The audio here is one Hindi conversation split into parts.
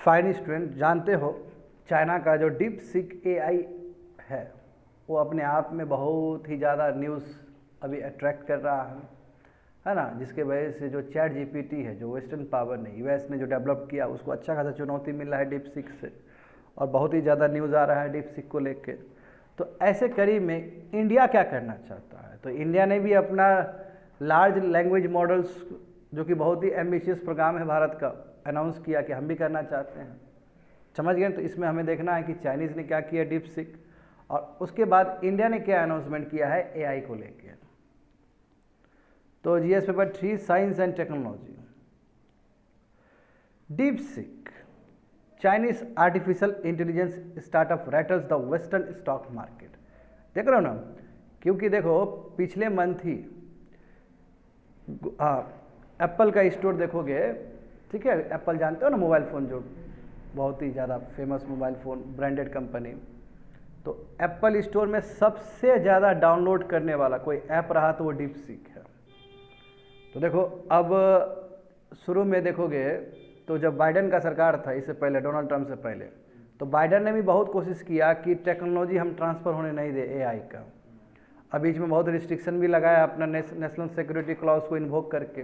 फाइन स्टूडेंट, जानते हो चाइना का जो डीप सीक एआई है वो अपने आप में बहुत ही ज़्यादा न्यूज़ अभी अट्रैक्ट कर रहा है ना, जिसके वजह से जो चैट जीपीटी है, जो वेस्टर्न पावर ने, यूएस ने जो डेवलप किया, उसको अच्छा खासा चुनौती मिल रहा है डीप सीक से, और बहुत ही ज़्यादा न्यूज़ आ रहा है डीप सीक को लेके। तो ऐसे करीब में इंडिया क्या करना चाहता है? तो इंडिया ने भी अपना लार्ज लैंग्वेज मॉडल्स, जो कि बहुत ही एम्बिशियस प्रोग्राम है भारत का, अनाउंस किया कि हम भी करना चाहते हैं। समझ गए? तो इसमें हमें देखना है कि चाइनीज़ ने क्या किया डीप सीक, और उसके बाद इंडिया ने क्या अनाउंसमेंट किया है एआई को लेके। तो GS paper 3 science and technology, deep seek Chinese artificial intelligence startup rattles the western stock market. देख रहे हो ना, क्योंकि देखो पिछले मंथ ही एप्पल का स्टोर देखोगे, ठीक है, एप्पल जानते हो ना, मोबाइल फ़ोन जो बहुत ही ज़्यादा famous mobile phone branded company. तो एप्पल स्टोर में सबसे ज़्यादा डाउनलोड करने वाला कोई ऐप रहा तो वो डीप सीक है। तो देखो अब शुरू में देखोगे तो जब बाइडेन का सरकार था, इससे पहले डोनाल्ड ट्रंप से पहले, तो बाइडेन ने भी बहुत कोशिश किया कि टेक्नोलॉजी हम ट्रांसफ़र होने नहीं दे एआई का। अब बीच में बहुत रिस्ट्रिक्शन भी लगाया अपना नेशनल सिक्योरिटी क्लॉज को इन्वोक करके,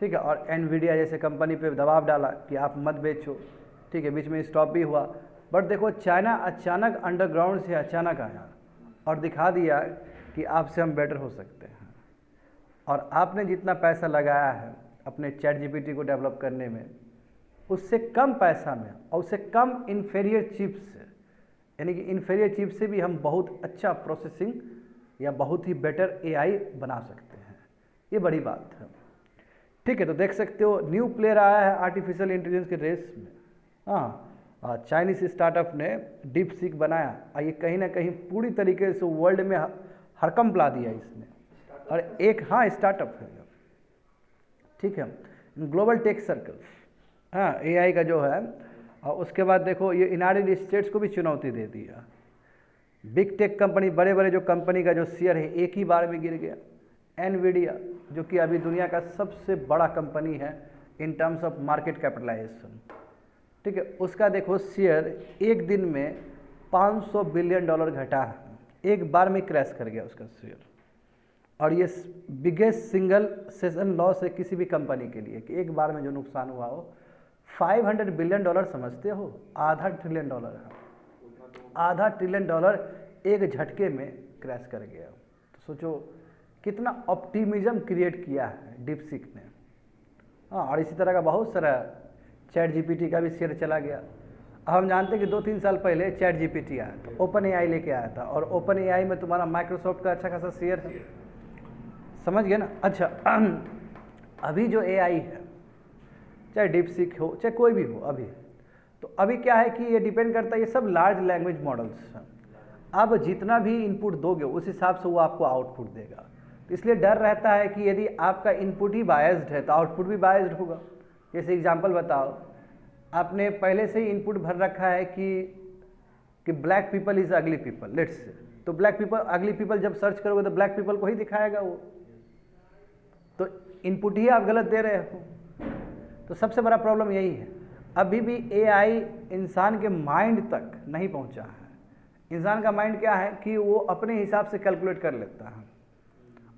ठीक है, और एनवीडिया जैसे कंपनी पे दबाव डाला कि आप मत बेचो, ठीक है, बीच में स्टॉप भी हुआ। बट देखो चाइना अचानक अंडरग्राउंड से अचानक आया और दिखा दिया कि आपसे हम बेटर हो सकते हैं, और आपने जितना पैसा लगाया है अपने चैट जीपीटी को डेवलप करने में, उससे कम पैसा में और उससे कम इन्फीरियर चिप से, यानी कि इन्फीरियर चिप से भी हम बहुत अच्छा प्रोसेसिंग या बहुत ही बेटर एआई बना सकते हैं। ये बड़ी बात है, ठीक है। तो देख सकते हो न्यू प्लेयर आया है आर्टिफिशियल इंटेलिजेंस के रेस में। हाँ, चाइनीज स्टार्टअप ने डीप सीक बनाया, और ये कहीं ना कहीं पूरी तरीके से वर्ल्ड में हड़कंप ला दिया इसने, और एक स्टार्टअप है, ठीक है, ग्लोबल टेक सर्कल, हाँ, एआई का जो है। और उसके बाद देखो ये यूनाइटेड स्टेट्स को भी चुनौती दे दिया। बिग टेक कंपनी, बड़े बड़े जो कंपनी का जो शेयर है एक ही बार में गिर गया। एनवीडिया, जो कि अभी दुनिया का सबसे बड़ा कंपनी है in terms of market capitalization, ठीक है, उसका देखो शेयर एक दिन में $500 बिलियन घटा है, एक बार में क्रैश कर गया उसका शेयर। और ये बिगेस्ट सिंगल सेशन लॉस है किसी भी कंपनी के लिए कि एक बार में जो नुकसान हुआ हो। $500 बिलियन समझते हो, $0.5 ट्रिलियन है, $0.5 ट्रिलियन एक झटके में क्रैश कर गया। तो सोचो कितना ऑप्टिमिज्म क्रिएट किया है डीप सीक ने। हाँ, और इसी तरह का बहुत सारा, चैट जीपीटी का भी शेयर चला गया। अब हम जानते हैं कि 2-3 साल पहले चैट जीपीटी आया था, ओपन एआई लेके आया था, और ओपन एआई में तुम्हारा माइक्रोसॉफ्ट का अच्छा खासा शेयर है, समझ गए ना। अच्छा, अभी जो एआई है, चाहे डीप सीक हो चाहे कोई भी हो, अभी तो अभी क्या है कि ये डिपेंड करता है, ये सब लार्ज लैंग्वेज मॉडल्स हैं। अब जितना भी इनपुट दोगे उस हिसाब से वो आपको आउटपुट देगा। तो इसलिए डर रहता है कि यदि आपका इनपुट ही बायस्ड है तो आउटपुट भी बायस्ड होगा। जैसे एग्जांपल बताओ, आपने पहले से ही इनपुट भर रखा है कि ब्लैक पीपल इज अगली पीपल, लेट्स से, तो ब्लैक पीपल अगली पीपल जब सर्च करोगे तो ब्लैक पीपल को ही दिखाएगा वो, तो इनपुट ही आप गलत दे रहे हो। तो सबसे बड़ा प्रॉब्लम यही है, अभी भी एआई इंसान के माइंड तक नहीं पहुंचा है। इंसान का माइंड क्या है कि वो अपने हिसाब से कैलकुलेट कर लेता है,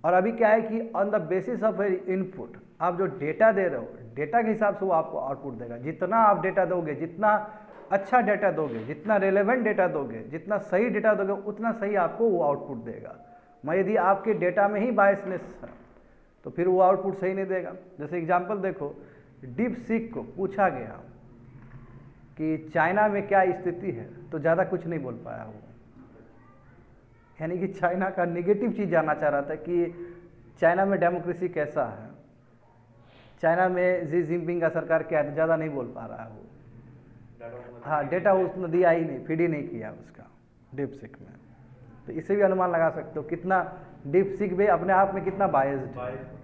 और अभी क्या है कि on the basis of input आप जो डेटा दे रहे हो, डेटा के हिसाब से वो आपको आउटपुट देगा। जितना आप डेटा दोगे, जितना अच्छा डेटा दोगे, जितना रेलेवेंट डेटा दोगे, जितना सही डेटा दोगे, उतना सही आपको वो आउटपुट देगा। मैं यदि आपके डेटा में ही बायसनेस है तो फिर वो आउटपुट सही नहीं देगा। जैसे एग्जांपल देखो, डीप सीक को पूछा गया कि चाइना में क्या स्थिति है, तो ज़्यादा कुछ नहीं बोल पाया वो, यानी कि चाइना का नेगेटिव चीज़ जानना चाह रहा था कि चाइना में डेमोक्रेसी कैसा है, चाइना में जी जिनपिंग का सरकार क्या है, तो ज़्यादा नहीं बोल पा रहा है वो। हाँ, डेटा उसने दिया ही नहीं, फीड ही नहीं किया उसका डीप सीक में। तो इससे भी अनुमान लगा सकते हो कितना डीप सीक भी अपने आप में कितना बायस्ड है।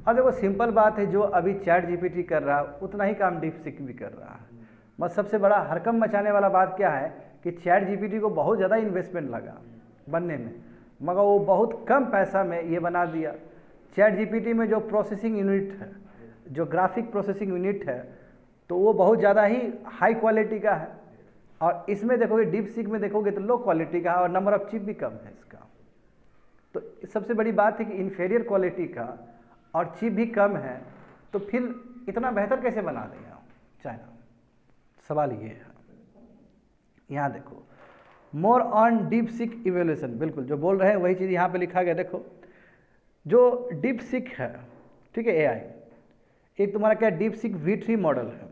और देखो सिंपल बात है, जो अभी चैट जीपीटी कर रहा है उतना ही काम डीप सीक भी कर रहा है। बस सबसे बड़ा हरकम मचाने वाला बात क्या है कि चैट जीपीटी को बहुत ज़्यादा इन्वेस्टमेंट लगा बनने में, मगर वो बहुत कम पैसा में ये बना दिया। चैट जीपीटी में जो प्रोसेसिंग यूनिट है, जो ग्राफिक प्रोसेसिंग यूनिट है, तो वो बहुत ज़्यादा ही हाई क्वालिटी का है। और इसमें देखोगे डीप सीक में देखोगे तो लो क्वालिटी का है और नंबर ऑफ चिप भी कम है इसका। तो सबसे बड़ी बात है कि इन्फीरियर क्वालिटी का और चिप भी कम है, तो फिर इतना बेहतर कैसे बना देगा चाइना? सवाल ये है। यहाँ देखो more on deep seek evaluation, बिल्कुल जो बोल रहे हैं वही चीज़ यहाँ पे लिखा गया। देखो जो डीप सीक है, ठीक है, एआई, एक तुम्हारा क्या डीप सीक V3 मॉडल है,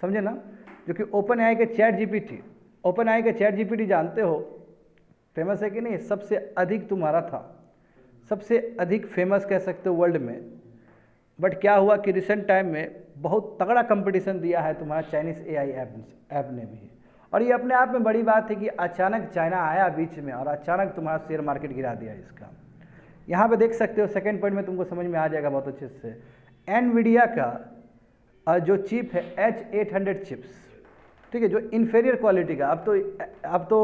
समझे ना, जो कि ओपन एआई के चैट जीपीटी, ओपन एआई के चैट जीपीटी जानते हो फेमस है कि नहीं? सबसे अधिक तुम्हारा था, सबसे अधिक फेमस कह सकते हो वर्ल्ड में। बट क्या हुआ कि रिसेंट टाइम में बहुत तगड़ा कंपटीशन दिया है तुम्हारा चाइनीज़ एआई ऐप ने भी। और ये अपने आप में बड़ी बात है कि अचानक चाइना आया बीच में और अचानक तुम्हारा शेयर मार्केट गिरा दिया इसका। यहाँ पे देख सकते हो सेकंड पॉइंट में तुमको समझ में आ जाएगा बहुत अच्छे से। एनवीडिया का जो चिप है H800 चिप्स, ठीक है, जो इन्फीरियर क्वालिटी का, अब तो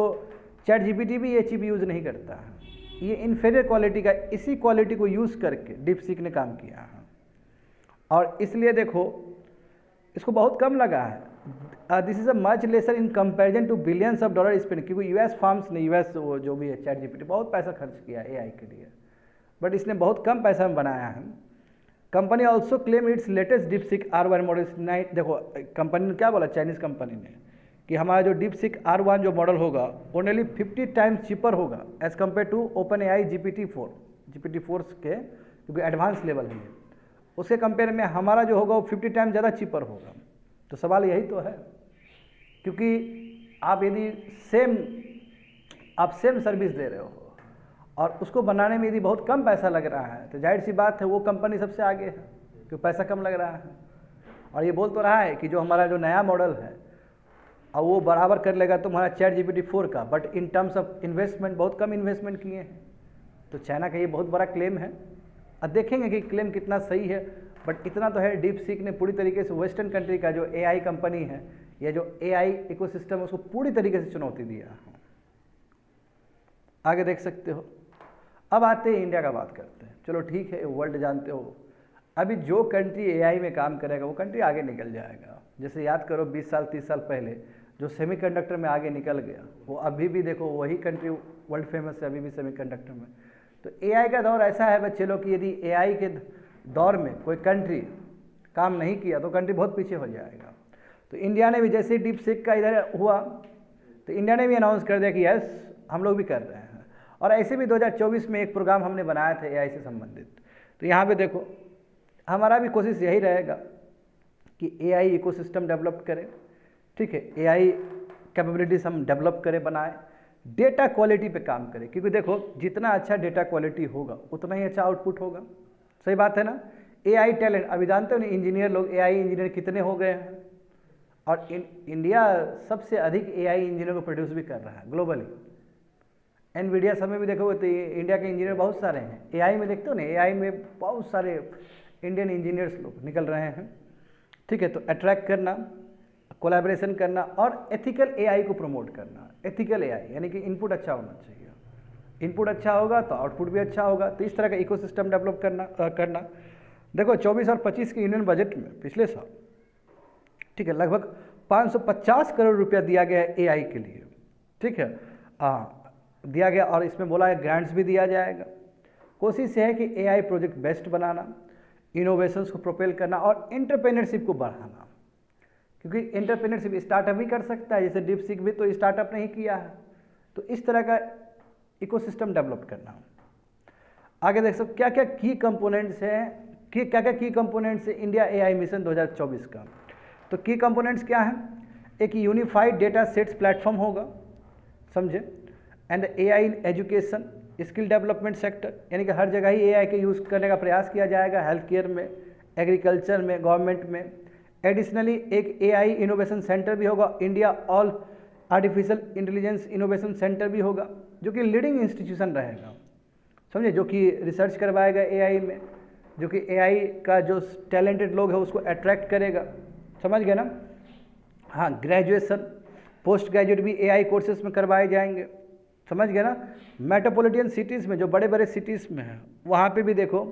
चैट जीपीटी भी ये चिप यूज़ नहीं करता है, ये इन्फीरियर क्वालिटी का, इसी क्वालिटी को यूज़ करके डीपसीक ने काम किया है। और इसलिए देखो इसको बहुत कम लगा है। This is a much lesser in comparison to billions of dollar spend, क्योंकि यूएस फर्म्स ने, यूएस वो जो भी है चैट जीपीटी, बहुत पैसा खर्च किया एआई के लिए, बट इसने बहुत कम पैसा में बनाया है। Company also claim it's latest DeepSeek R1 model 9, देखो कंपनी ने क्या बोला, चाइनीज़ कंपनी ने, कि हमारा जो डीपसीक R1 जो मॉडल होगा ओनली 50 टाइम्स चीपर होगा as compare to open AI GPT-4 के, क्योंकि एडवांस लेवल है, उसके कंपेयर में हमारा जो होगा वो 50 टाइम्स ज़्यादा चीपर होगा। तो सवाल यही तो है, क्योंकि आप यदि सेम सर्विस दे रहे हो और उसको बनाने में यदि बहुत कम पैसा लग रहा है, तो जाहिर सी बात है वो कंपनी सबसे आगे है, क्योंकि पैसा कम लग रहा है। और ये बोल तो रहा है कि जो हमारा जो नया मॉडल है और वो बराबर कर लेगा तुम्हारा चैट GPT-4 का, but in terms of investment बहुत कम इन्वेस्टमेंट किए हैं। तो चाइना का ये बहुत बड़ा क्लेम है। अब देखेंगे कि क्लेम कितना सही है, बट इतना तो है डीपसीक ने पूरी तरीके से वेस्टर्न कंट्री का जो एआई कंपनी है या जो एआई इकोसिस्टम है उसको पूरी तरीके से चुनौती दिया है। आगे देख सकते हो। अब आते हैं इंडिया का बात करते हैं। चलो ठीक है, वर्ल्ड जानते हो, अभी जो कंट्री एआई में काम करेगा वो कंट्री आगे निकल जाएगा। जैसे याद करो 20 साल 30 साल पहले जो सेमीकंडक्टर में आगे निकल गया, वो अभी भी देखो वही कंट्री वर्ल्ड फेमस है अभी भी सेमीकंडक्टर में। तो एआई का दौर ऐसा है बच्चे लोग कि यदि एआई के दौर में कोई कंट्री काम नहीं किया तो कंट्री बहुत पीछे हो जाएगा। तो इंडिया ने भी जैसे डीपसीक का इधर हुआ तो इंडिया ने भी अनाउंस कर दिया कि यस हम लोग भी कर रहे हैं। और ऐसे भी 2024 में एक प्रोग्राम हमने बनाया था एआई से संबंधित। तो यहाँ पे देखो हमारा भी कोशिश यही रहेगा कि एआई इकोसिस्टम डेवलप करें, ठीक है, एआई कैपेबिलिटीज हम डेवलप करें, बनाएं, डेटा क्वालिटी पे काम करें, क्योंकि देखो जितना अच्छा डेटा क्वालिटी होगा उतना ही अच्छा आउटपुट होगा। सही बात है ना। एआई टैलेंट अभी जानते हो ना, इंजीनियर लोग, एआई इंजीनियर कितने हो गए हैं, और इंडिया सबसे अधिक एआई इंजीनियर को प्रोड्यूस भी कर रहा है ग्लोबली। एनवीडिया समय भी देखोगे तो इंडिया के इंजीनियर बहुत सारे हैं। एआई में देखते हो ना, एआई में बहुत सारे इंडियन इंजीनियर्स लोग निकल रहे हैं, ठीक है। तो अट्रैक्ट करना, कोलैबोरेशन करना और एथिकल एआई को प्रमोट करना। एथिकल एआई यानी कि इनपुट अच्छा होना चाहिए, इनपुट अच्छा होगा तो आउटपुट भी अच्छा होगा। तो इस तरह का इकोसिस्टम डेवलप करना। देखो 24 और 25 के यूनियन बजट में पिछले साल, ठीक है, लगभग 550 करोड़ रुपया दिया गया है एआई के लिए, ठीक है, दिया गया। और इसमें बोला है ग्रांट्स भी दिया जाएगा। कोशिश है कि एआई प्रोजेक्ट बेस्ट बनाना, इनोवेशंस को प्रोपेल करना और एंटरप्रेन्योरशिप को बढ़ाना, क्योंकि एंटरप्रेन्योरशिप स्टार्टअप भी कर सकता है, जैसे डीपसीक भी तो स्टार्टअप नहीं किया है। तो इस तरह का इकोसिस्टम डेवलप करना। आगे देख सकते क्या क्या की कंपोनेंट्स हैं, क्या क्या की कंपोनेंट्स है इंडिया एआई मिशन 2024 का। तो की कंपोनेंट्स क्या हैं? एक यूनिफाइड डेटा सेट्स प्लेटफॉर्म होगा, समझे, and AI in education, skill development sector, यानी कि हर जगह ही एआई के यूज़ करने का प्रयास किया जाएगा, हेल्थ केयर में, एग्रीकल्चर में, गवर्नमेंट में। एडिशनली एक एआई इनोवेशन सेंटर भी होगा, India all artificial intelligence innovation centre भी होगा, जो कि लीडिंग इंस्टीट्यूशन रहेगा, समझे, जो कि रिसर्च करवाएगा एआई में, जो कि एआई का जो टैलेंटेड लोग है उसको अट्रैक्ट करेगा, समझ गए ना। हाँ, ग्रेजुएशन पोस्ट ग्रेजुएट भी एआई कोर्सेज में करवाए जाएंगे, समझ गए ना। मेट्रोपॉलिटन सिटीज़ में, जो बड़े बड़े सिटीज़ में है, वहाँ पे भी देखो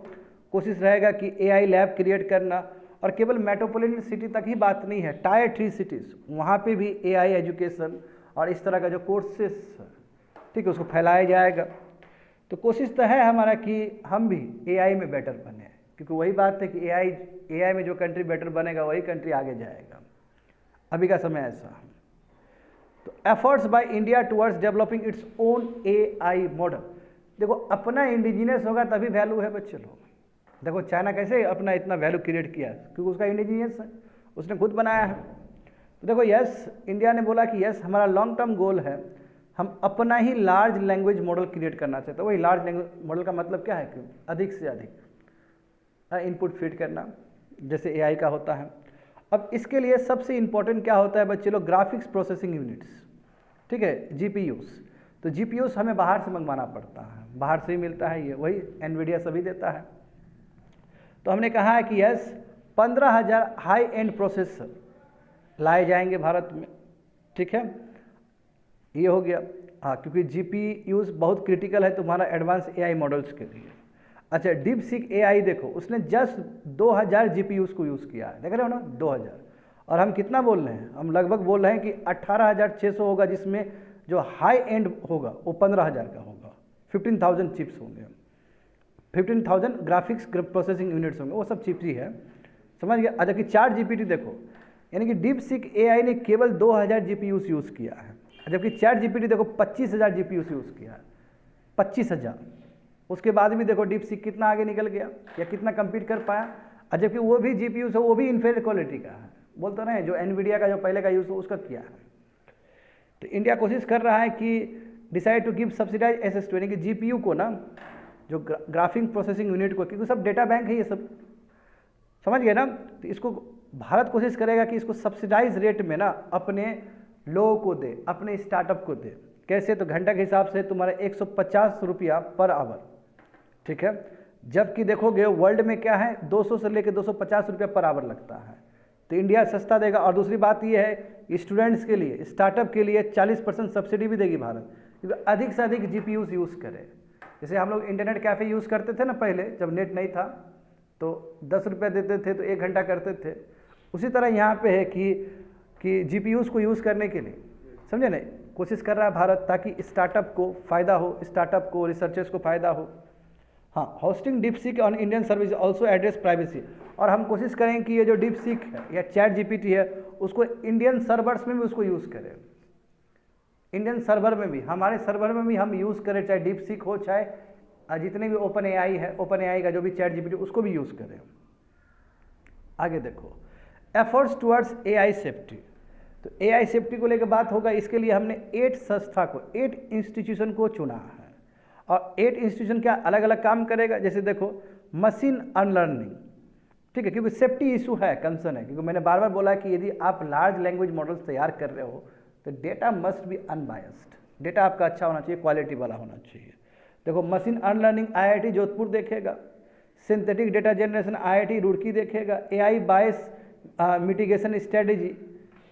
कोशिश रहेगा कि एआई लैब क्रिएट करना और केवल मेट्रोपॉलिटन सिटी तक ही बात नहीं है, टायर 3 सिटीज़ वहाँ पे भी AI एजुकेशन और इस तरह का जो कोर्सेस, ठीक है, उसको फैलाया जाएगा। तो कोशिश तो है हमारा कि हम भी AI में बेटर बने, क्योंकि वही बात है कि AI में जो कंट्री बेटर बनेगा वही कंट्री आगे जाएगा। अभी का समय ऐसा है। तो efforts by India towards developing its own AI model, देखो अपना इंडिजिनियस होगा तभी वैल्यू है बच्चे लोग। देखो चाइना कैसे अपना इतना वैल्यू क्रिएट किया, क्योंकि उसका इंडिजिनियस है, उसने खुद बनाया है। तो देखो यस, इंडिया ने बोला कि यस हमारा लॉन्ग टर्म गोल है, हम अपना ही लार्ज लैंग्वेज मॉडल क्रिएट करना चाहते हैं। वही लार्ज लैंग्वेज मॉडल का मतलब क्या है कि अधिक से अधिक इनपुट फीड करना, जैसे AI का होता है। अब इसके लिए सबसे इंपॉर्टेंट क्या होता है बच्चे लोग, ग्राफिक्स प्रोसेसिंग यूनिट्स, ठीक है, GPUs। तो GPUs हमें बाहर से मंगवाना पड़ता है, बाहर से ही मिलता है, ये वही NVIDIA सभी देता है। तो हमने कहा है कि यस 15,000 हाई एंड प्रोसेसर लाए जाएंगे भारत में, ठीक है, ये हो गया। हाँ, क्योंकि GPUs बहुत क्रिटिकल है तुम्हारा एडवांस AI मॉडल्स के लिए। अच्छा, DeepSeek AI देखो, उसने जस्ट 2000 GPUs को यूज़ किया है, देख रहे हो ना, 2000। और हम कितना बोल रहे हैं, हम लगभग बोल रहे हैं कि 18,600 होगा, जिसमें जो हाई एंड होगा वो 15,000 का होगा, 15,000 चिप्स होंगे, 15,000 ग्राफिक्स प्रोसेसिंग यूनिट्स होंगे, वो सब चिप्स ही है, समझ गया। अच्छा कि ChatGPT देखो, यानी कि DeepSeek AI ने केवल 2000 GPUs यूज़ किया है, जबकि ChatGPT देखो 25,000 GPUs यूज़ किया है, 25,000। उसके बाद भी देखो DeepSeek कितना आगे निकल गया या कितना कम्पीट कर पाया, और जबकि वो भी GPUs है, वो भी इन्फीरियर क्वालिटी का है, बोलते रहे जो NVIDIA का जो पहले का यूज़ उसका किया है। तो इंडिया कोशिश कर रहा है कि decide to give subsidise SS2, यानी कि GPU को ना, जो ग्राफिक प्रोसेसिंग यूनिट को, क्योंकि सब डेटा बैंक है ये सब, समझ गए ना। तो इसको भारत कोशिश करेगा कि इसको सब्सिडाइज रेट में ना अपने लोगों को दे, अपने स्टार्टअप को दे। कैसे, तो घंटा के हिसाब से तुम्हारा 150 रुपया पर आवर, ठीक है, जबकि देखोगे वर्ल्ड में क्या है 200 से लेकर 250 रुपया पर आवर लगता है। तो इंडिया सस्ता देगा। और दूसरी बात ये है, स्टूडेंट्स के लिए, स्टार्टअप के लिए 40% सब्सिडी भी देगी भारत, क्योंकि अधिक से अधिक GPUs यूज़ करें। जैसे हम लोग इंटरनेट कैफ़े यूज़ करते थे ना पहले, जब नेट नहीं था, तो 10 रुपये देते थे तो 1 घंटा करते थे। उसी तरह यहाँ पे है कि GPUs को यूज़ करने के लिए, समझे ना, कोशिश कर रहा है भारत, ताकि स्टार्टअप को फ़ायदा हो, स्टार्टअप को, रिसर्चर्स को फ़ायदा हो। हाँ, hosting DeepSeek on Indian service also address privacy. और हम कोशिश करेंगे कि ये जो DeepSeek है या ChatGPT है, उसको इंडियन सर्वर्स में भी उसको यूज़ करें, इंडियन सर्वर में भी, हमारे सर्वर में भी हम यूज़ करें, चाहे DeepSeek हो, चाहे जितने भी OpenAI है, OpenAI का जो भी ChatGPT, उसको भी यूज़ करें। आगे देखो, एफर्ट्स टुवर्ड्स AI सेफ्टी। तो AI सेफ्टी को लेकर बात होगा, इसके लिए हमने 8 संस्था को, 8 इंस्टीट्यूशन को चुना है। और 8 इंस्टीट्यूशन क्या अलग अलग काम करेगा, जैसे देखो मशीन अनलर्निंग, ठीक है, क्योंकि सेफ्टी इशू है, कंसर्न है, क्योंकि मैंने बार बार बोला कि यदि आप लार्ज लैंग्वेज मॉडल्स तैयार कर रहे हो तो data must be unbiased, data आपका अच्छा होना चाहिए, क्वालिटी वाला होना चाहिए। देखो मशीन अनलर्निंग IIT जोधपुर देखेगा, synthetic data generation IIT Roorkee देखेगा, AI बायस मिटिगेशन स्ट्रेटेजी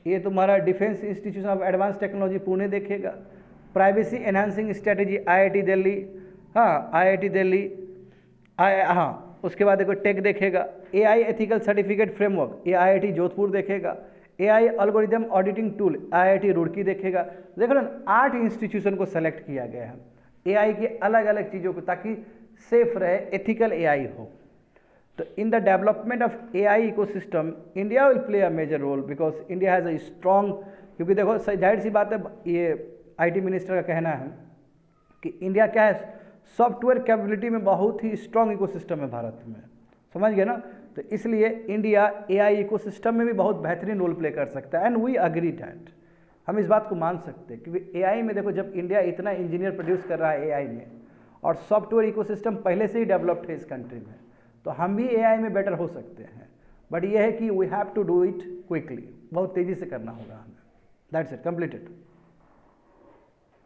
ये तुम्हारा defence institution of advance technology Pune देखेगा, privacy enhancing strategy IIT Delhi, हाँ IIT दिल्ली, हाँ उसके बाद देखो टेक देखेगा, AI एथिकल सर्टिफिकेट फ्रेमवर्क ये IIT जोधपुर देखेगा, AI algorithm auditing tool IIT Roorkee देखेगा। देखो ना 8 इंस्टीट्यूशन को सेलेक्ट किया गया है AI की अलग अलग चीज़ों को, ताकि सेफ रहे, एथिकल AI हो। तो in the development of AI ecosystem India will play a major role, because India has a strong, क्योंकि देखो जाहिर सी बात है, ये IT मिनिस्टर का कहना है कि इंडिया क्या है, सॉफ्टवेयर कैपेबिलिटी में बहुत ही स्ट्रॉन्ग इकोसिस्टम है भारत में, समझ गए ना। तो इसलिए इंडिया AI इकोसिस्टम में भी बहुत बेहतरीन रोल प्ले कर सकता है, एंड वी अग्री डैट, हम इस बात को मान सकते हैं, क्योंकि AI में देखो जब इंडिया इतना इंजीनियर प्रोड्यूस कर रहा है AI में, और सॉफ्टवेयर इकोसिस्टम पहले से ही डेवलप्ड है इस कंट्री में, तो हम भी AI में बेटर हो सकते हैं। बट ये है कि we have to do it quickly, बहुत तेज़ी से करना होगा हमें। That's it, completed.